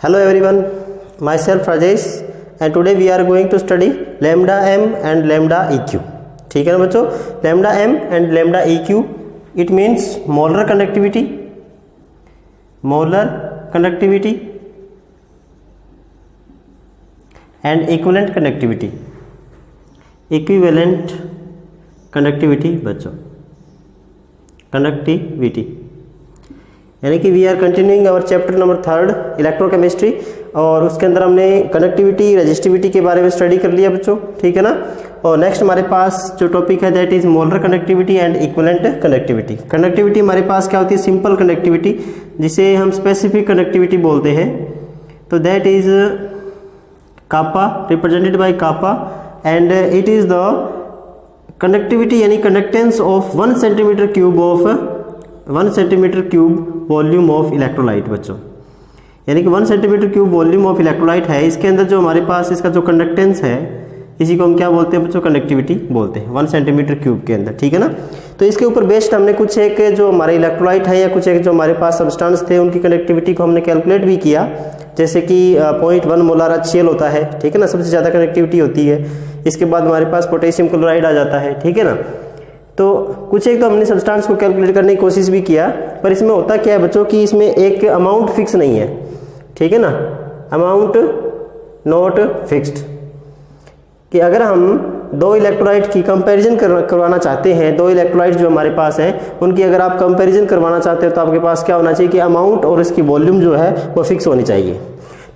Hello everyone, myself Rajesh and today we are going to study lambda m and lambda eq. ठीक है ना बच्चों, lambda m and lambda eq it means molar conductivity and equivalent conductivity बच्चों, conductivity यानी कि we are continuing our chapter number 3 electrochemistry और उसके अंदर हमने कनेक्टिविटी रेजिस्टिविटी के बारे में स्टडी कर लिया बच्चों, ठीक है ना। और नेक्स्ट हमारे पास जो टॉपिक है that is molar connectivity and equivalent connectivity. Connectivity हमारे पास क्या होती है, सिंपल कनेक्टिविटी जिसे हम स्पेसिफिक कनेक्टिविटी बोलते हैं। तो that is kappa represented by kappa and it is the connectivity यानी conductance of 1 centimetre cube volume of electrolyte बच्चों, यानी कि 1 centimetre cube volume of electrolyte है। इसके अंदर जो हमारे पास इसका जो कंडक्टेंस है इसी को हम क्या बोलते हैं बच्चों, कंडक्टिविटी बोलते हैं 1 सेंटीमीटर क्यूब के अंदर, ठीक है ना। तो इसके ऊपर बेस्ड हमने कुछ एक जो हमारे इलेक्ट्रोलाइट है या कुछ एक जो हमारे पास सब्सटेंस थे उनकी कनेक्टिविटी को हमने कैलकुलेट भी किया, जैसे कि 0.1 मोलार HCl होता है, ठीक है ना, सबसे ज़्यादा कनेक्टिविटी होती है। इसके बाद हमारे पास पोटेशियम क्लोराइड आ जाता है, ठीक है ना। तो कुछ एक तो हमने सब्सटेंस को कैलकुलेट करने की कोशिश भी किया, पर इसमें होता क्या है बच्चों कि इसमें एक अमाउंट फिक्स नहीं है, ठीक है ना, अमाउंट नॉट फिक्स्ड। कि अगर हम दो इलेक्ट्रोलाइट की कंपैरिजन करवाना चाहते हैं, दो इलेक्ट्रोलाइट जो हमारे पास हैं उनकी अगर आप कंपैरिजन करवाना चाहते हो तो आपके पास क्या होना चाहिए कि अमाउंट और इसकी वॉल्यूम जो है वो फिक्स होनी चाहिए।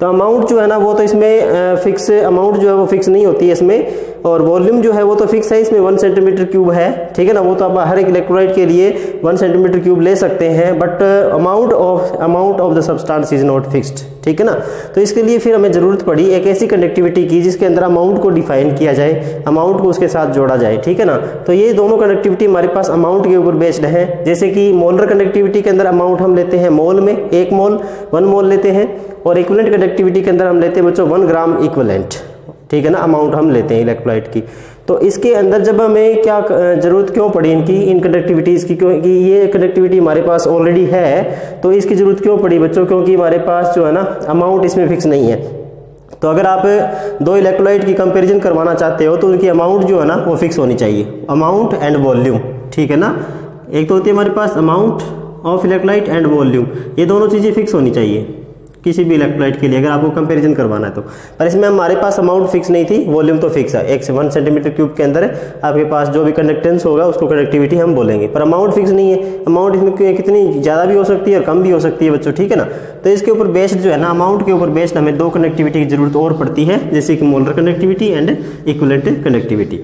तो अमाउंट जो है ना वो तो इसमें फिक्स अमाउंट जो है वो फिक्स नहीं होती है इसमें, और वॉल्यूम जो है वो तो फिक्स है इसमें 1 सेंटीमीटर क्यूब है, ठीक है ना। वो तो आप हर एक इलेक्ट्रोलाइट के लिए 1 सेंटीमीटर क्यूब ले सकते हैं, but amount of the substance is not fixed, ठीक है ना। तो इसके लिए फिर हमें जरूरत पड़ी एक ऐसी कनेक्टिविटी की जिसके अंदर अमाउंट को डिफाइन किया जाए, अमाउंट को उसके साथ जोड़ा जाए, ठीक है ना। तो ये दोनों कनेक्टिविटी हमारे पास अमाउंट के ऊपर बेस्ड है। जैसे कि मोलर कनेक्टिविटी के अंदर अमाउंट हम लेते हैं मोल में, 1 मोल 1 मोल लेते हैं, और इक्विवेलेंट कनेक्टिविटी के अंदर हम लेते हैं बच्चों 1 ग्राम इक्विवेलेंट, ठीक है ना, अमाउंट हम लेते हैं इलेक्ट्रोलाइट की। तो इसके अंदर जब हमें क्या जरूरत क्यों पड़ी इनकी, इन कनेक्टिविटीज़ की, क्योंकि ये कनेक्टिविटी हमारे पास ऑलरेडी है तो इसकी जरूरत क्यों पड़ी बच्चों, क्योंकि हमारे पास जो है ना अमाउंट इसमें फिक्स नहीं है। तो अगर आप दो इलेक्ट्रोलाइट की कंपैरिजन करवाना चाहते हो तो उनकी अमाउंट जो है ना वो फिक्स होनी चाहिए, अमाउंट एंड वॉल्यूम, ठीक है ना। एक तो होती है हमारे पास amount of electrolyte and volume, ये दोनों चीज़ें फिक्स होनी चाहिए किसी भी इलेक्ट्रोलाइट के लिए अगर आपको कंपैरिजन करवाना है तो। पर इसमें हमारे पास अमाउंट फिक्स नहीं थी, वॉल्यूम तो फिक्स है। 1 सेंटीमीटर क्यूब के अंदर आपके पास जो भी कंडक्टेंस होगा उसको कनेक्टिविटी हम बोलेंगे, पर अमाउंट फिक्स नहीं है। अमाउंट इसमें कितनी ज़्यादा भी हो सकती है और कम भी हो सकती है बच्चों, ठीक है ना। तो इसके ऊपर बेस्ड जो है ना, अमाउंट के ऊपर बेस्ड हमें दो कनेक्टिविटी की जरूरत और पड़ती है, जैसे कि molar connectivity and equivalent connectivity.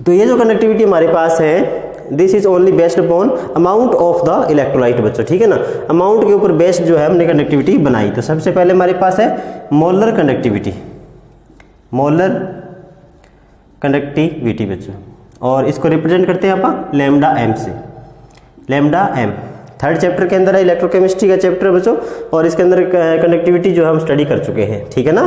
तो ये जो कनेक्टिविटी हमारे पास है this is only based upon amount of the electrolyte बच्चों, ठीक है ना। अमाउंट के ऊपर बेस्ड जो है हमने कनेक्टिविटी बनाई। तो सबसे पहले हमारे पास है मोलर कनेक्टिविटी बच्चों, और इसको रिप्रेजेंट करते हैं आप लैम्डा एम से। लैम्डा एम 3rd चैप्टर के अंदर है, इलेक्ट्रोकेमिस्ट्री का चैप्टर बच्चों, और इसके अंदर कनेक्टिविटी जो है हम स्टडी कर चुके हैं, ठीक है ना।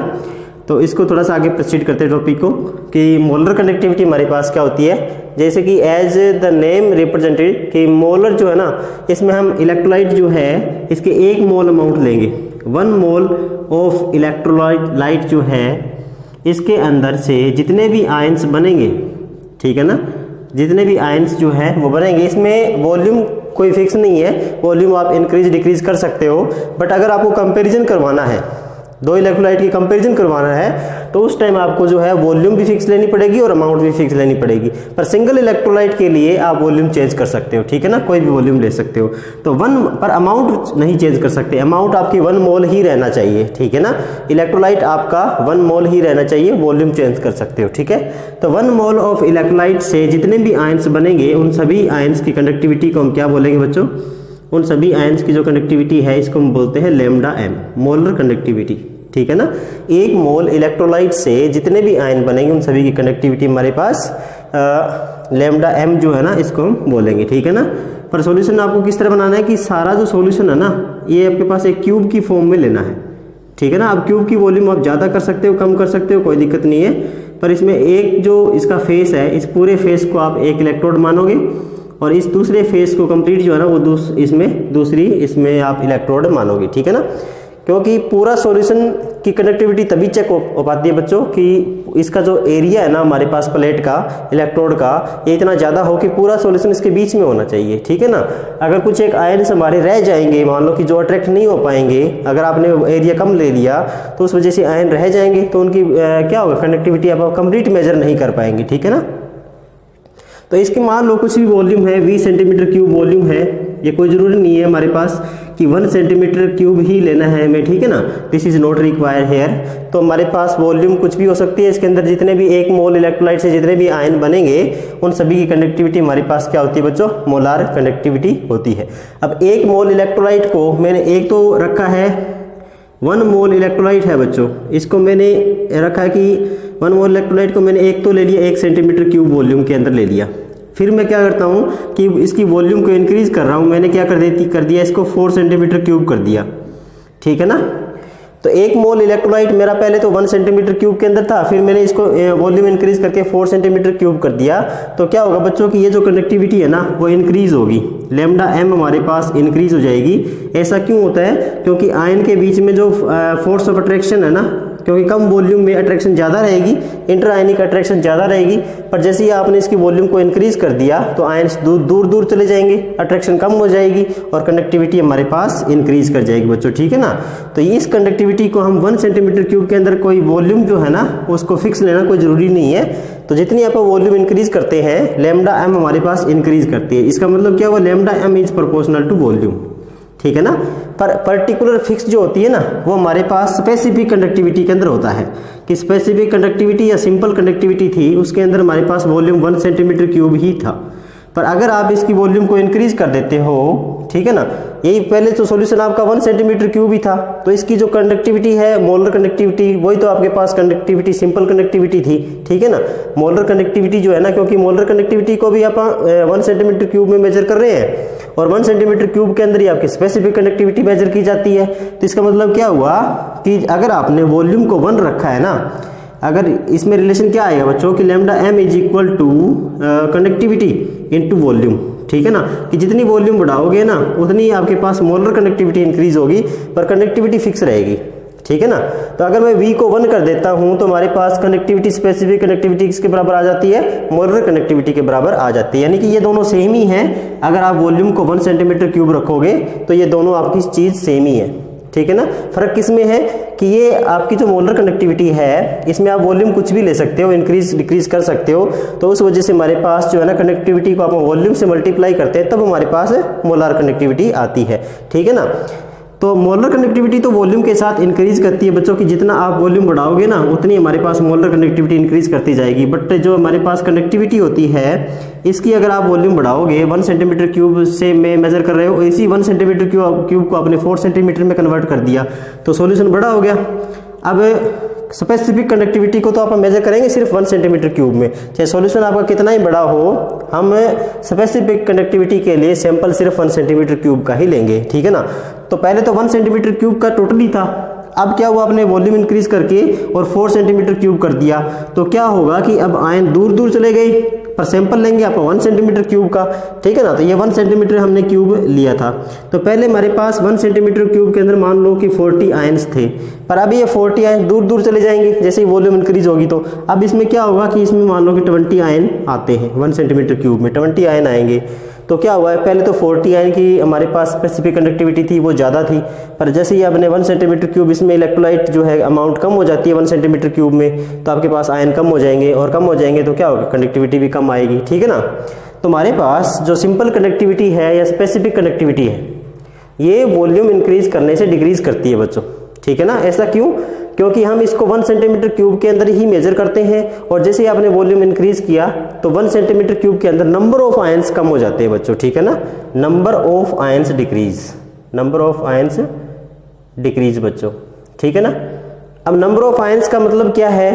तो इसको थोड़ा सा आगे प्रोसीड करते हैं टॉपिक को कि मोलर कनेक्टिविटी हमारे पास क्या होती है। जैसे कि एज द नेम रिप्रेजेंटेड कि मोलर जो है ना इसमें हम इलेक्ट्रोलाइट जो है इसके 1 मोल अमाउंट लेंगे। 1 मोल ऑफ इलेक्ट्रोलाइट जो है इसके अंदर से जितने भी आयंस बनेंगे, ठीक है ना, जितने भी आयंस जो है वो बनेंगे। इसमें वॉल्यूम कोई फिक्स नहीं है, वॉल्यूम आप इंक्रीज डिक्रीज कर सकते हो, बट अगर आपको कंपेरिजन करवाना है, दो इलेक्ट्रोलाइट की कंपैरिजन करवाना है तो उस टाइम आपको जो है वॉल्यूम भी फिक्स लेनी पड़ेगी और अमाउंट भी फिक्स लेनी पड़ेगी। पर सिंगल इलेक्ट्रोलाइट के लिए आप वॉल्यूम चेंज कर सकते हो, ठीक है ना, कोई भी वॉल्यूम ले सकते हो। तो 1 पर अमाउंट नहीं चेंज कर सकते, अमाउंट आपकी 1 मोल ही रहना चाहिए, ठीक है ना। इलेक्ट्रोलाइट आपका 1 मोल ही रहना चाहिए, वॉल्यूम चेंज कर सकते हो, ठीक है। तो 1 मोल ऑफ इलेक्ट्रोलाइट से जितने भी आयंस बनेंगे उन सभी आयंस की कंडक्टिविटी को हम क्या बोलेंगे बच्चों, उन सभी आयंस की जो कंडक्टिविटी है इसको हम बोलते हैं लैम्डा एम, मोलर कनेक्टिविटी, ठीक है ना। 1 मोल इलेक्ट्रोलाइट से जितने भी आयन बनेंगे उन सभी की कनेक्टिविटी हमारे पास लैम्डा एम जो है ना इसको हम बोलेंगे, ठीक है ना। पर सॉल्यूशन आपको किस तरह बनाना है कि सारा जो सॉल्यूशन है ना ये आपके पास एक क्यूब की फॉर्म में लेना है, ठीक है ना। अब क्यूब की वॉल्यूम आप ज़्यादा कर सकते हो, कम कर सकते हो, कोई दिक्कत नहीं है। पर इसमें एक जो इसका फेस है इस पूरे फेस को आप एक इलेक्ट्रोड मानोगे और इस दूसरे फेस को कंप्लीट जो है ना वो इसमें आप इलेक्ट्रोड मानोगे, ठीक है ना। क्योंकि पूरा सॉल्यूशन की कंडक्टिविटी तभी चेक हो पाती है बच्चों कि इसका जो एरिया है ना हमारे पास प्लेट का, इलेक्ट्रोड का, ये इतना ज़्यादा हो कि पूरा सॉल्यूशन इसके बीच में होना चाहिए, ठीक है ना। अगर कुछ एक आयन्स हमारे रह जाएंगे, मान लो कि जो अट्रैक्ट नहीं हो पाएंगे, अगर आपने एरिया कम ले लिया तो उस वजह से आयन रह जाएंगे, तो उनकी क्या होगा, कंडक्टिविटी आप कंप्लीट मेजर नहीं कर पाएंगे, ठीक है ना। तो इसके मान लो कुछ भी वॉल्यूम है, 20 सेंटीमीटर क्यूब वॉल्यूम है, ये कोई ज़रूरी नहीं है हमारे पास कि 1 सेंटीमीटर क्यूब ही लेना है हमें, ठीक है ना। This is not required here. तो हमारे पास वॉल्यूम कुछ भी हो सकती है, इसके अंदर जितने भी 1 मोल इलेक्ट्रोलाइट से जितने भी आयन बनेंगे उन सभी की कंडक्टिविटी हमारे पास क्या होती है बच्चों, मोलार कंडक्टिविटी होती है। अब 1 मोल इलेक्ट्रोलाइट को मैंने एक तो रखा है 1 मोल इलेक्ट्रोलाइट है बच्चों, इसको मैंने रखा है कि 1 मोल इलेक्ट्रोलाइट को मैंने एक तो ले लिया 1 सेंटीमीटर क्यूब वॉल्यूम के अंदर ले लिया। फिर मैं क्या करता हूँ कि इसकी वॉल्यूम को इंक्रीज कर रहा हूँ, मैंने क्या कर दिया इसको 4 सेंटीमीटर क्यूब कर दिया, ठीक है ना। तो 1 मोल इलेक्ट्रोलाइट मेरा पहले तो 1 सेंटीमीटर क्यूब के अंदर था, फिर मैंने इसको वॉल्यूम इंक्रीज करके 4 सेंटीमीटर क्यूब कर दिया। तो क्या होगा बच्चों की ये जो कंडक्टिविटी है ना वो इंक्रीज होगी, लैम्डा m हमारे पास इंक्रीज हो जाएगी। ऐसा क्यों होता है, क्योंकि आयन के बीच में जो फोर्स ऑफ अट्रैक्शन है ना, क्योंकि कम वॉल्यूम में अट्रैक्शन ज़्यादा रहेगी, इंटर आयनिक अट्रैक्शन ज़्यादा रहेगी, पर जैसे ही आपने इसकी वॉल्यूम को इंक्रीज कर दिया तो आयन्स दूर दूर चले जाएंगे, अट्रैक्शन कम हो जाएगी और कंडक्टिविटी हमारे पास इंक्रीज कर जाएगी बच्चों, ठीक है ना। तो इस कंडक्टिविटी को हम 1 सेंटीमीटर क्यूब के अंदर कोई वॉल्यूम जो है ना उसको फिक्स लेना कोई ज़रूरी नहीं है। तो जितनी आप वॉल्यूम इंक्रीज करते हैं लैम्डा m हमारे पास इंक्रीज करती है। इसका मतलब क्या हुआ, lambda m is proportional to volume, ठीक है ना। पर पर्टिकुलर फिक्स जो होती है ना वो हमारे पास स्पेसिफिक कंडक्टिविटी के अंदर होता है कि स्पेसिफिक कंडक्टिविटी या सिंपल कंडक्टिविटी थी, उसके अंदर हमारे पास वॉल्यूम 1 सेंटीमीटर क्यूब ही था। पर अगर आप इसकी वॉल्यूम को इंक्रीज कर देते हो, ठीक है ना, यही पहले तो सॉल्यूशन आपका 1 सेंटीमीटर क्यूब ही था, तो इसकी जो कंडक्टिविटी है मोलर कंडक्टिविटी वही तो आपके पास कंडक्टिविटी सिंपल कंडक्टिविटी थी, ठीक है ना। मोलर कंडक्टिविटी जो है ना, क्योंकि मोलर कंडक्टिविटी को भी आप 1 सेंटीमीटर क्यूब में मेजर कर रहे हैं और 1 सेंटीमीटर क्यूब के अंदर ही आपकी स्पेसिफिक कंडक्टिविटी मेजर की जाती है। तो इसका मतलब क्या हुआ कि अगर आपने वॉल्यूम को 1 रखा है ना, अगर इसमें रिलेशन क्या आएगा बच्चों कि lambda m is equal to conductivity into volume, ठीक है ना, कि जितनी वॉल्यूम बढ़ाओगे ना उतनी आपके पास मोलर कंडक्टिविटी इंक्रीज होगी पर कंडक्टिविटी फिक्स रहेगी, ठीक है ना। तो अगर मैं v को 1 कर देता हूं तो हमारे पास कंडक्टिविटी स्पेसिफिक कंडक्टिविटी किसके बराबर आ जाती है, मोलर कंडक्टिविटी के बराबर आ जाती है। यानी कि ये दोनों सेम ही हैं। अगर आप वॉल्यूम को 1 सेंटीमीटर क्यूब रखोगे तो ये दोनों आपकी चीज सेम ही है, ठीक है ना। फर्क किसमें है कि ये आपकी जो मोलर कंडक्टिविटी है इसमें आप वॉल्यूम कुछ भी ले सकते हो, इंक्रीज डिक्रीज कर सकते हो। तो उस वजह से हमारे पास जो है ना कंडक्टिविटी को आप वॉल्यूम से मल्टीप्लाई करते हैं तब हमारे पास मोलर कंडक्टिविटी आती है, ठीक है ना। तो मोलर कंडक्टिविटी तो वॉल्यूम के साथ इंक्रीज करती है बच्चों की, जितना आप वॉल्यूम बढ़ाओगे ना उतनी हमारे पास मोलर कंडक्टिविटी इंक्रीज करती जाएगी। बट जो हमारे पास कंडक्टिविटी होती है इसकी अगर आप वॉल्यूम बढ़ाओगे 1 सेंटीमीटर क्यूब से में मेजर कर रहे हो, इसी 1 सेंटीमीटर क्यूब को आपने 4 सेंटीमीटर में कन्वर्ट कर दिया तो सॉल्यूशन बड़ा हो गया। अब स्पेसिफिक कंडक्टिविटी को तो आप मेजर करेंगे सिर्फ 1 सेंटीमीटर क्यूब में, चाहे सॉल्यूशन आपका कितना ही बड़ा हो, हम स्पेसिफिक कंडक्टिविटी के लिए सैंपल सिर्फ 1 सेंटीमीटर क्यूब का ही लेंगे, ठीक है ना। तो पहले तो 1 सेंटीमीटर क्यूब का टोटली था, अब क्या हुआ आपने वॉल्यूम इंक्रीज करके और 4 सेंटीमीटर क्यूब कर दिया, तो क्या होगा कि अब आयन दूर दूर चले गए, पर सैंपल लेंगे आप 1 सेंटीमीटर क्यूब का, ठीक है ना। तो ये 1 सेंटीमीटर हमने क्यूब लिया था, तो पहले हमारे पास 1 सेंटीमीटर क्यूब के अंदर मान लो कि 40 आयन्स थे, पर अभी ये 40 आयन दूर दूर चले जाएंगे जैसे ही वॉल्यूम इंक्रीज होगी। तो अब इसमें क्या होगा कि इसमें मान लो कि 20 आयन आते हैं 1 सेंटीमीटर क्यूब में, 20 आयन आएंगे। तो क्या हुआ है, पहले तो 40 आयन की हमारे पास स्पेसिफिक कंडक्टिविटी थी वो ज़्यादा थी, पर जैसे ही आपने 1 सेंटीमीटर क्यूब इसमें इलेक्ट्रोलाइट जो है अमाउंट कम हो जाती है 1 सेंटीमीटर क्यूब में, तो आपके पास आयन कम हो जाएंगे और कम हो जाएंगे तो क्या होगा, कंडक्टिविटी भी कम आएगी, ठीक है ना। तो हमारे पास जो सिंपल कंडक्टिविटी है या स्पेसिफिक कंडक्टिविटी है ये वॉल्यूम इंक्रीज करने से डिक्रीज करती है बच्चों, ठीक है ना। ऐसा क्यों, क्योंकि हम इसको 1 सेंटीमीटर क्यूब के अंदर ही मेजर करते हैं और जैसे ही आपने वॉल्यूम इंक्रीज किया तो 1 सेंटीमीटर क्यूब के अंदर नंबर ऑफ आयंस कम हो जाते हैं बच्चों, ठीक है ना। Number of ions decrease, number of ions decrease बच्चों, ठीक है ना। अब नंबर ऑफ आयंस का मतलब क्या है,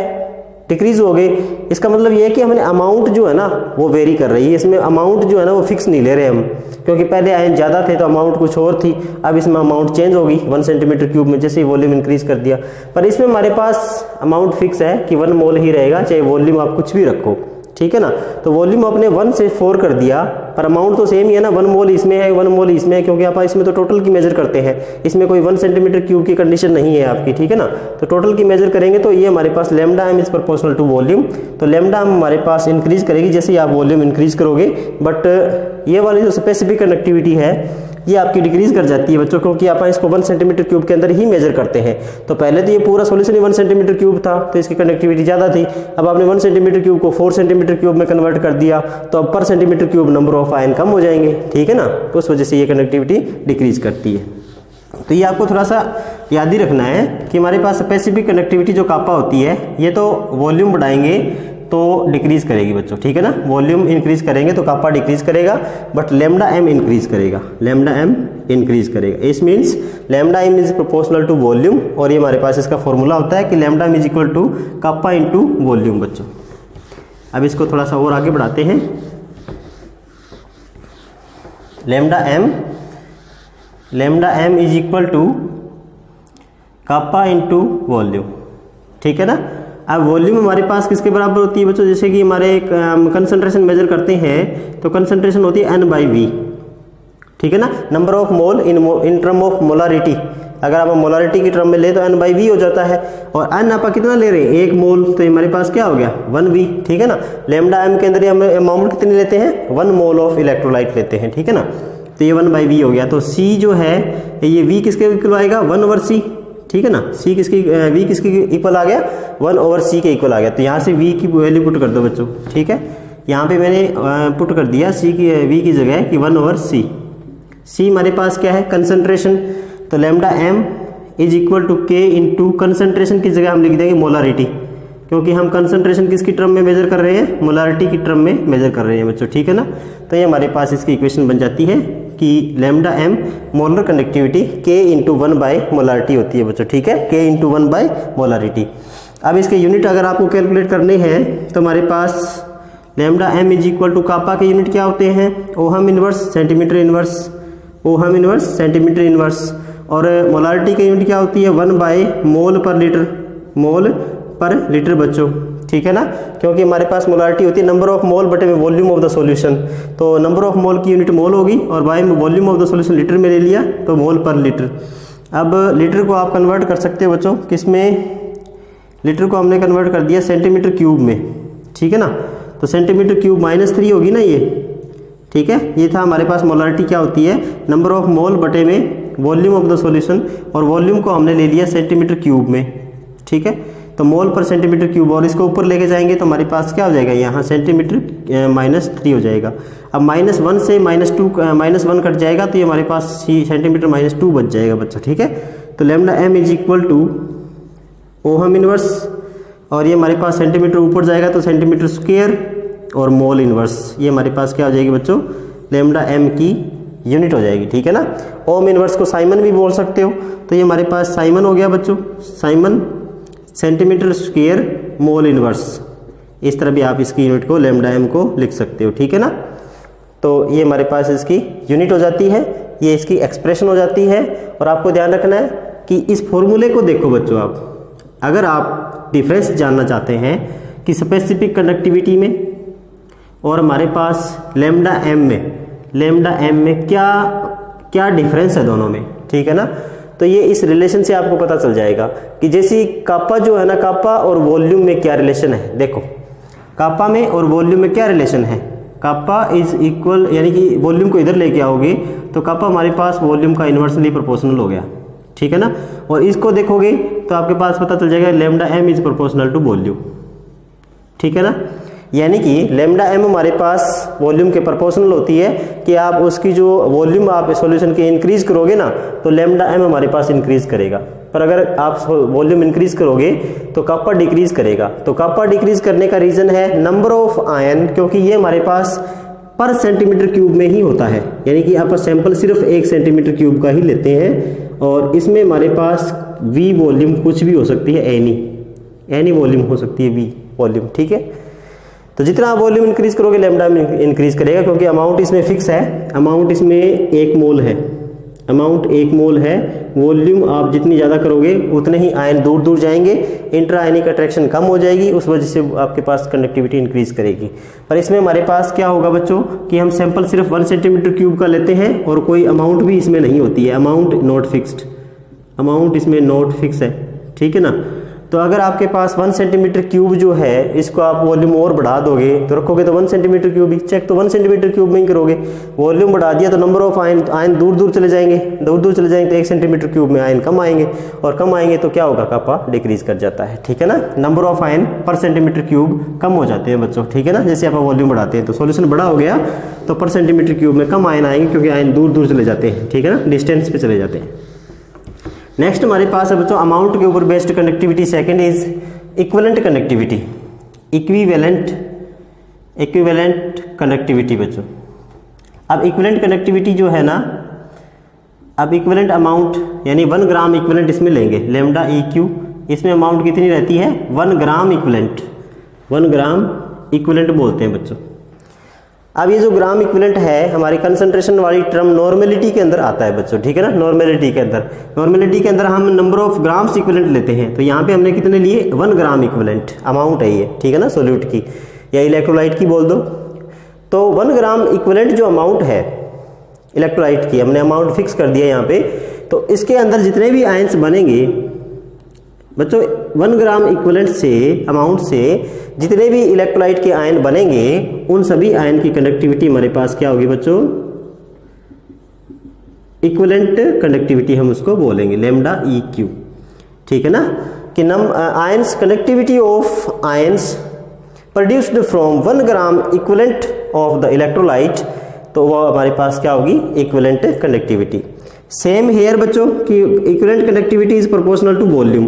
डिक्रीज हो गए, इसका मतलब ये है कि हमने अमाउंट जो है ना वो वेरी कर रही है, इसमें अमाउंट जो है ना वो फिक्स नहीं ले रहे हम, क्योंकि पहले आयन ज़्यादा थे तो अमाउंट कुछ और थी, अब इसमें अमाउंट चेंज होगी 1 सेंटीमीटर क्यूब में जैसे ही वॉल्यूम इंक्रीज कर दिया। पर इसमें हमारे पास अमाउंट फिक्स है कि 1 मोल ही रहेगा, चाहे वॉल्यूम आप कुछ भी रखो, ठीक है ना। तो वॉल्यूम आपने 1 से 4 कर दिया, पर अमाउंट तो सेम ही है ना, 1 मोल इसमें है 1 मोल इसमें है, क्योंकि आप इसमें तो टोटल की मेजर करते हैं, इसमें कोई 1 सेंटीमीटर क्यूब की कंडीशन नहीं है आपकी, ठीक है ना। तो टोटल की मेजर करेंगे तो ये हमारे पास lambda M is proportional to volume, तो लैम्डा एम हमारे पास इंक्रीज करेगी जैसे ही आप वॉल्यूम इंक्रीज करोगे, बट ये वाली जो स्पेसिफिक कंडक्टिविटी है ये आपकी डिक्रीज कर जाती है बच्चों, क्योंकि आप इसको 1 सेंटीमीटर क्यूब के अंदर ही मेजर करते हैं। तो पहले तो ये पूरा सॉल्यूशन ही 1 सेंटीमीटर क्यूब था, तो इसकी कंडक्टिविटी ज़्यादा थी। अब आपने 1 सेंटीमीटर क्यूब को 4 सेंटीमीटर क्यूब में कन्वर्ट कर दिया, तो अब per centimetre cube number of ion कम हो जाएंगे, ठीक है ना। तो उस वजह से ये कंडक्टिविटी डिक्रीज करती है। तो ये आपको थोड़ा सा याद ही रखना है कि हमारे पास स्पेसिफिक कंडक्टिविटी जो कापा होती है, ये तो वॉल्यूम बढ़ाएंगे तो डिक्रीज करेगी बच्चों, ठीक है ना। वॉल्यूम इंक्रीज करेंगे तो कापा डिक्रीज करेगा, बट लैम्डा एम इंक्रीज करेगा, लैम्डा एम इंक्रीज करेगा। This means lambda M is proportional to volume, और ये हमारे पास इसका फॉर्मूला होता है कि lambda M is equal to kappa into volume बच्चों। अब इसको थोड़ा सा और आगे बढ़ाते हैं। Lambda M is equal to kappa into volume, ठीक है ना। अब वॉल्यूम हमारे पास किसके बराबर होती है बच्चों, जैसे कि हमारे कंसंट्रेशन मेजर करते हैं तो कंसंट्रेशन होती है N/V, ठीक है ना। Number of mole in term of molarity, अगर आप मोलारिटी की टर्म में ले तो N/V हो जाता है, और N आप कितना ले रहे हैं 1 मोल, तो हमारे पास क्या हो गया 1V, ठीक है ना। लैम्डा एम के अंदर हम अमाउंट कितनी लेते हैं 1 मोल ऑफ इलेक्ट्रोलाइट लेते हैं, ठीक है ना। तो ये 1/V हो गया। तो C जो है ये V किसके इक्वल आएगा 1/C, ठीक है ना। C किसकी V किसके इक्वल आ गया 1/C के इक्वल आ गया। तो यहाँ से V की वैल्यू पुट कर दो बच्चों, ठीक है। यहाँ पे मैंने पुट कर दिया C की V की जगह कि 1/C। C हमारे पास क्या है कंसंट्रेशन, तो lambda M is equal to K into concentration की जगह हम लिख देंगे मोलारिटी, क्योंकि हम कंसंट्रेशन किसकी टर्म में मेजर कर रहे हैं मोलारिटी की टर्म में मेजर कर रहे हैं बच्चों, ठीक है ना। तो ये हमारे पास इसकी इक्वेशन बन जाती है कि lambda M molar conductivity K into 1 by molarity होती है बच्चों, ठीक है, K इंटू 1 बाई मोलारिटी। अब इसके यूनिट अगर आपको कैलकुलेट करने हैं तो हमारे पास lambda M is equal to kappa के यूनिट क्या होते हैं ohm inverse centimetre inverse, ohm inverse centimetre inverse, और मोलारिटी की यूनिट क्या होती है 1 बाई मोल पर लीटर, मोल पर लीटर बच्चों, ठीक है ना। क्योंकि हमारे पास मोलारिटी होती है नंबर ऑफ मोल बटे में वॉल्यूम ऑफ द सॉल्यूशन, तो नंबर ऑफ मोल की यूनिट मोल होगी और by volume of the solution litre में ले लिया तो मोल पर लीटर। अब लीटर को आप कन्वर्ट कर सकते हो बच्चों किस में, लीटर को हमने कन्वर्ट कर दिया सेंटीमीटर क्यूब में, ठीक है ना। तो सेंटीमीटर क्यूब -3 होगी ना ये, ठीक है। ये था हमारे पास मोलारिटी क्या होती है नंबर ऑफ मोल बटे में वॉल्यूम ऑफ द सॉल्यूशन, और वॉल्यूम को हमने ले लिया सेंटीमीटर क्यूब में, ठीक है। तो मोल पर सेंटीमीटर क्यूब, और इसको ऊपर लेके जाएंगे तो हमारे पास क्या हो जाएगा यहाँ सेंटीमीटर -3 हो जाएगा। अब -1 से -1 कट जाएगा तो ये हमारे पास सेंटीमीटर -2 बच जाएगा बच्चों, ठीक है। तो lambda M is equal to ohm inverse, और ये हमारे पास सेंटीमीटर ऊपर जाएगा तो सेंटीमीटर स्क्वायर और मोल इनवर्स, ये हमारे पास क्या हो जाएगी बच्चों लैम्डा एम की यूनिट हो जाएगी, ठीक है ना। ओम इनवर्स को साइमन भी बोल सकते हो, तो ये हमारे पास साइमन हो गया बच्चों, Simon centimetre square mole inverse, इस तरह भी आप इसकी यूनिट को लैम्डा एम को लिख सकते हो, ठीक है ना। तो ये हमारे पास इसकी यूनिट हो जाती है, ये इसकी एक्सप्रेशन हो जाती है। और आपको ध्यान रखना है कि इस फॉर्मूले को देखो बच्चों, आप अगर आप डिफरेंस जानना चाहते हैं कि स्पेसिफिक कंडक्टिविटी में और हमारे पास लैम्डा एम में क्या डिफरेंस है दोनों में, ठीक है ना। तो ये इस रिलेशन से आपको पता चल जाएगा कि जैसे कापा जो है ना, कापा और वॉल्यूम में क्या रिलेशन है। देखो कापा में और वॉल्यूम में क्या रिलेशन है, कापा इज इक्वल, यानी कि वॉल्यूम को इधर लेके आओगे तो कापा हमारे पास वॉल्यूम का इन्वर्सली प्रोपोर्शनल हो गया, ठीक है ना। और इसको देखोगे तो आपके पास पता चल जाएगा lambda M is proportional to volume, ठीक है ना। यानी कि लैम्डा एम हमारे पास वॉल्यूम के प्रोपोर्शनल होती है कि आप उसकी जो वॉल्यूम आप सॉल्यूशन की इंक्रीज करोगे ना तो लैम्डा एम हमारे पास इंक्रीज करेगा, पर अगर आप वॉल्यूम इंक्रीज करोगे तो कापा डिक्रीज करेगा। तो कापा डिक्रीज करने का रीजन है नंबर ऑफ आयन, क्योंकि ये हमारे पास पर सेंटीमीटर क्यूब में ही होता है, यानी कि आप सैंपल सिर्फ 1 सेंटीमीटर क्यूब का ही लेते हैं, और इसमें हमारे पास वी वॉल्यूम कुछ भी हो सकती है, एनी वॉल्यूम हो सकती है वी वॉल्यूम, ठीक है। तो जितना आप वॉल्यूम इंक्रीज करोगे लैम्डा में इंक्रीज करेगा, क्योंकि अमाउंट इसमें फिक्स है, अमाउंट इसमें 1 मोल है, अमाउंट 1 मोल है, वॉल्यूम आप जितनी ज़्यादा करोगे उतने ही आयन दूर दूर जाएंगे, इंट्रा आयनिक अट्रैक्शन कम हो जाएगी, उस वजह से आपके पास कंडक्टिविटी इंक्रीज करेगी। पर इसमें हमारे पास क्या होगा बच्चों कि हम सैंपल सिर्फ 1 सेंटीमीटर क्यूब का लेते हैं और कोई अमाउंट भी इसमें नहीं होती है, अमाउंट नॉट फिक्स्ड, अमाउंट इसमें नॉट फिक्स है, ठीक है ना। तो अगर आपके पास 1 सेंटीमीटर क्यूब जो है इसको आप वॉल्यूम और बढ़ा दोगे तो रखोगे तो 1 सेंटीमीटर क्यूब ही, चेक तो 1 सेंटीमीटर क्यूब में ही करोगे, वॉल्यूम बढ़ा दिया तो नंबर ऑफ आयन दूर दूर चले जाएंगे, दूर दूर चले जाएंगे तो 1 सेंटीमीटर क्यूब में आयन कम आएंगे, और कम आएंगे तो क्या होगा, कापा डिक्रीज कर जाता है, ठीक है ना। नंबर ऑफ आयन पर सेंटीमीटर क्यूब कम हो जाते हैं बच्चों, ठीक है ना। जैसे आप वॉल्यूम बढ़ाते हैं तो सॉल्यूशन बड़ा हो गया तो पर सेंटीमीटर क्यूब में कम आयन आएंगे क्योंकि आयन दूर दूर चले जाते हैं, ठीक है ना, डिस्टेंस पे चले जाते हैं। नेक्स्ट हमारे पास है बच्चों अमाउंट के ऊपर based conductivity, second is equivalent conductivity, equivalent conductivity बच्चों। अब इक्विवेलेंट कंडक्टिविटी जो है ना, अब इक्विवेलेंट अमाउंट यानी 1 ग्राम इक्विवेलेंट इसमें लेंगे, लैम्डा EQ, इसमें अमाउंट कितनी रहती है 1 ग्राम इक्विवेलेंट, 1 ग्राम इक्विवेलेंट बोलते हैं बच्चों। अब ये जो ग्राम इक्विवेलेंट है हमारी कंसंट्रेशन वाली टर्म नॉर्मेलिटी के अंदर आता है बच्चों, ठीक है ना। नॉर्मेलिटी के अंदर हम नंबर ऑफ ग्राम्स इक्विवेलेंट लेते हैं, तो यहाँ पे हमने कितने लिए 1 ग्राम इक्विवेलेंट अमाउंट है ये, ठीक है ना, सोल्यूट की या इलेक्ट्रोलाइट की बोल दो। तो 1 ग्राम इक्विवेलेंट जो अमाउंट है इलेक्ट्रोलाइट की, हमने अमाउंट फिक्स कर दिया यहाँ पे, तो इसके अंदर जितने भी आयंस बनेंगे बच्चों 1 ग्राम इक्विवेलेंट से अमाउंट से जितने भी इलेक्ट्रोलाइट के आयन बनेंगे उन सभी आयन की कंडक्टिविटी हमारे पास क्या होगी बच्चों, इक्विवेलेंट कंडक्टिविटी हम उसको बोलेंगे, लैम्डा EQ, ठीक है ना। कि ions conductivity of ions produced from 1 gram equivalent of the electrolyte, तो वो हमारे पास क्या होगी, इक्विवेलेंट कंडक्टिविटी। सेम हेयर बच्चों कि equivalent conductivity is proportional to volume,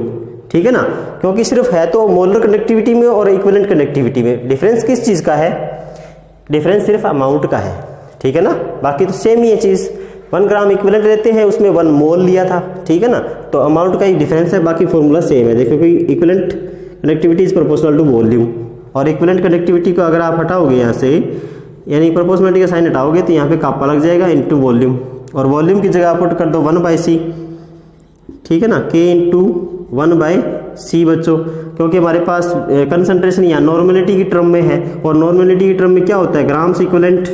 ठीक है ना, क्योंकि सिर्फ है तो मोलर कंडक्टिविटी में और इक्विवेलेंट कंडक्टिविटी में डिफरेंस किस चीज का है, डिफरेंस सिर्फ अमाउंट का है, ठीक है ना, बाकी तो सेम ही है चीज। 1 ग्राम इक्विवेलेंट लेते हैं उसमें 1 मोल लिया था, ठीक है ना, तो अमाउंट का ही डिफरेंस है, बाकी फॉर्मूला सेम है। देखो कि equivalent conductivity is proportional to volume, और इक्विवेलेंट कंडक्टिविटी को अगर आप हटाओगे यहाँ से यानी प्रोपोर्शनलिटी का साइन हटाओगे तो यहाँ पे कापा लग जाएगा इनटू वॉल्यूम, और वॉल्यूम की जगह आप पुट कर दो 1/c, ठीक है ना, K इंटू 1/c बच्चों, क्योंकि हमारे पास कंसंट्रेशन यहाँ नॉर्मेलिटी की टर्म में है, और नॉर्मेलिटी की टर्म में क्या होता है ग्राम्स इक्विवेलेंट,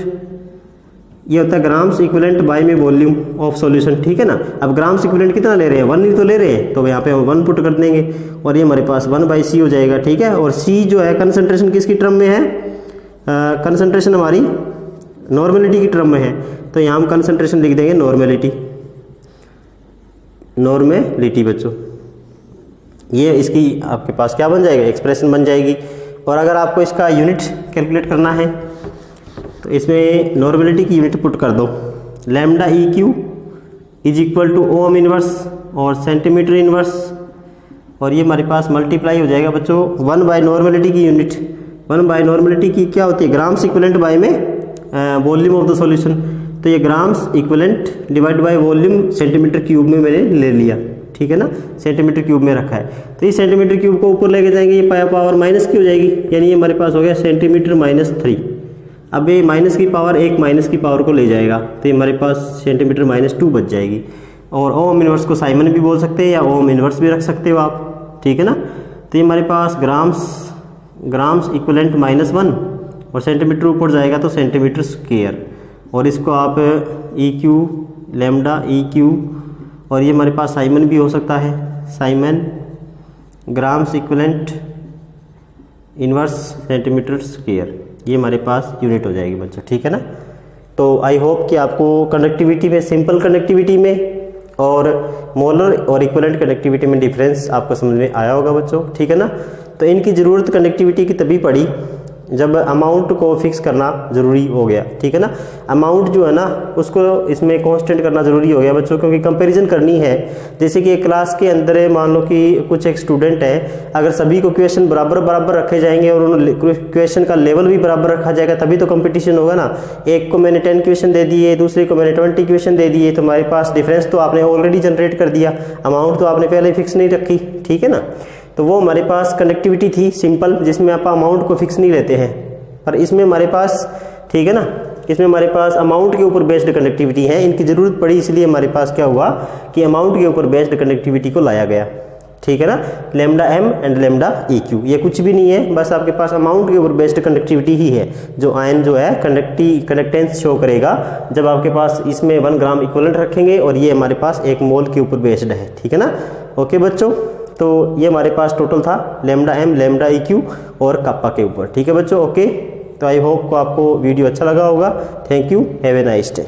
ये होता है ग्राम्स इक्विवेलेंट बाय में वॉल्यूम ऑफ सॉल्यूशन, ठीक है ना। अब ग्राम्स इक्विवेलेंट कितना ले रहे हैं 1 ही तो ले रहे हैं, तो यहाँ पे हम 1 पुट कर देंगे और ये हमारे पास 1/c हो जाएगा, ठीक है। और c जो है कंसंट्रेशन किसकी टर्म में है, कंसंट्रेशन हमारी नॉर्मेलिटी की टर्म में है, तो यहाँ हम कंसंट्रेशन लिख देंगे नॉर्मेलिटी बच्चों। ये इसकी आपके पास क्या बन जाएगा, एक्सप्रेशन बन जाएगी। और अगर आपको इसका यूनिट कैलकुलेट करना है तो इसमें नॉर्मेलिटी की यूनिट पुट कर दो, lambda EQ is equal to ohm inverse और सेंटीमीटर इनवर्स, और ये हमारे पास मल्टीप्लाई हो जाएगा बच्चों 1/नॉर्मेलिटी की यूनिट, 1/नॉर्मेलिटी की क्या होती है ग्राम्स इक्विवेलेंट बाय में वॉल्यूम ऑफ द सॉल्यूशन, तो ये grams equivalent divide by volume centimetre cube में मैंने ले लिया, ठीक है ना, सेंटीमीटर क्यूब में रखा है, तो ये सेंटीमीटर क्यूब को ऊपर लेके जाएंगे, ये पावर माइनस की हो जाएगी, यानी ये हमारे पास हो गया सेंटीमीटर -3। अब ये माइनस की पावर एक माइनस की पावर को ले जाएगा, तो ये हमारे पास सेंटीमीटर -2 बच जाएगी। और ओम इनवर्स को साइमन भी बोल सकते हैं या ओम इनवर्स भी रख सकते हो आप, ठीक है ना। तो ये हमारे पास ग्राम्स इक्विवेलेंट -1 और सेंटीमीटर ऊपर जाएगा तो सेंटीमीटर स्क्वायर, और इसको आप EQ लैम्डा EQ, और ये हमारे पास साइमन भी हो सकता है, Simon grams equivalent inverse centimetre square, ये हमारे पास यूनिट हो जाएगी बच्चों, ठीक है ना। तो आई होप कि आपको कंडक्टिविटी में, सिंपल कंडक्टिविटी में और मोलर और इक्विवेलेंट कंडक्टिविटी में डिफरेंस आपको समझ में आया होगा बच्चों, ठीक है ना। तो इनकी ज़रूरत कंडक्टिविटी की तभी पड़ी जब अमाउंट को फिक्स करना ज़रूरी हो गया, ठीक है ना। अमाउंट जो है ना उसको इसमें कांस्टेंट करना ज़रूरी हो गया बच्चों, क्योंकि कंपैरिजन करनी है। जैसे कि एक क्लास के अंदर है, मान लो कि कुछ एक स्टूडेंट है, अगर सभी को क्वेश्चन बराबर रखे जाएंगे और उन क्वेश्चन का लेवल भी बराबर रखा जाएगा तभी तो कंपटीशन होगा ना। एक को मैंने 10 क्वेश्चन दे दिए, दूसरे को मैंने 20 क्वेश्चन दे दिए, तो हमारे पास डिफरेंस तो आपने ऑलरेडी जनरेट कर दिया, अमाउंट तो आपने पहले फिक्स नहीं रखी, ठीक है ना। तो वो हमारे पास कंडक्टिविटी थी सिंपल, जिसमें आप अमाउंट को फिक्स नहीं लेते हैं, पर इसमें हमारे पास, ठीक है ना, इसमें हमारे पास अमाउंट के ऊपर बेस्ड कंडक्टिविटी है, इनकी ज़रूरत पड़ी इसलिए हमारे पास क्या हुआ कि अमाउंट के ऊपर बेस्ड कंडक्टिविटी को लाया गया, ठीक है ना। Lambda M and lambda E Q, ये कुछ भी नहीं है, बस आपके पास अमाउंट के ऊपर बेस्ड कंडक्टिविटी ही है जो आयन जो है कंडक्टेंस शो करेगा जब आपके पास इसमें 1 ग्राम इक्विवेलेंट रखेंगे और ये हमारे पास 1 मोल के ऊपर बेस्ड है, ठीक है ना। ओके बच्चों, तो ये हमारे पास टोटल था lambda M, lambda E Q और काप्पा के ऊपर, ठीक है बच्चों। ओके, तो आई होप को आपको वीडियो अच्छा लगा होगा। Thank you, have a nice day.